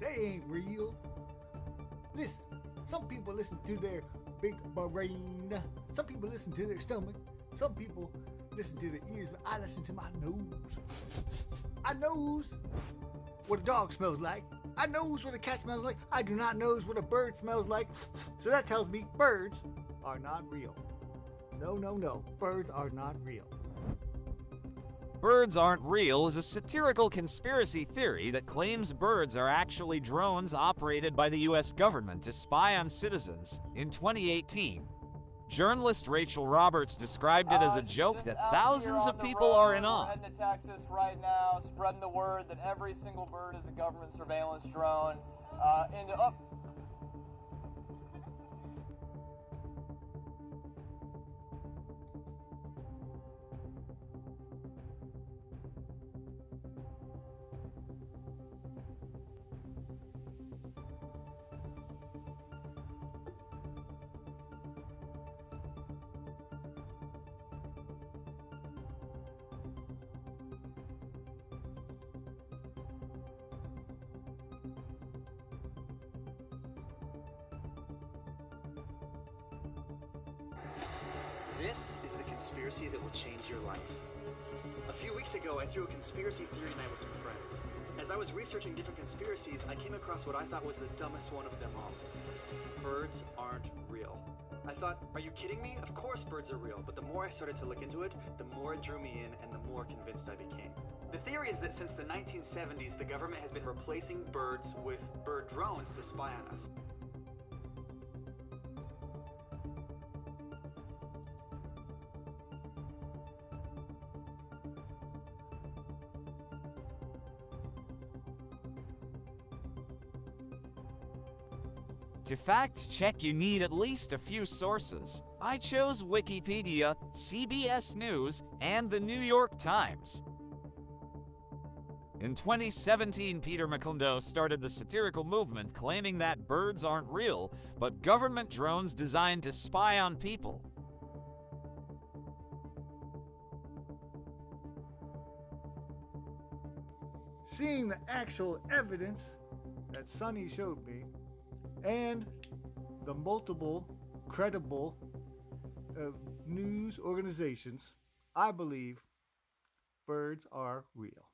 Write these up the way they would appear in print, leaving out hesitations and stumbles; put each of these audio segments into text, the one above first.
They ain't real. Listen, some people listen to their big brain. Some people listen to their stomach. Some people listen to their ears, but I listen to my nose. I knows what a dog smells like. I knows what a cat smells like. I do not knows what a bird smells like. So that tells me birds are not real. No. Birds are not real. Birds Aren't Real is a satirical conspiracy theory that claims birds are actually drones operated by the US government to spy on citizens. In 2018, journalist Rachel Roberts described it as a joke that thousands of people are in awe. We're heading to Texas right now, spreading the word that every single bird is a government surveillance drone. This is the conspiracy that will change your life. A few weeks ago, I threw a conspiracy theory night with some friends. As I was researching different conspiracies, I came across what I thought was the dumbest one of them all. Birds aren't real. I thought, are you kidding me? Of course birds are real, but the more I started to look into it, the more it drew me in and the more convinced I became. The theory is that since the 1970s, the government has been replacing birds with bird drones to spy on us. To fact check, you need at least a few sources. I chose Wikipedia, CBS News, and the New York Times. In 2017, Peter McClindo started the satirical movement claiming that birds aren't real, but government drones designed to spy on people. Seeing the actual evidence that Sonny showed me, and the multiple credible news organizations, I believe birds are real.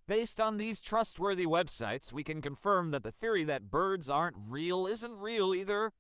Based on these trustworthy websites, we can confirm that the theory that birds aren't real isn't real either.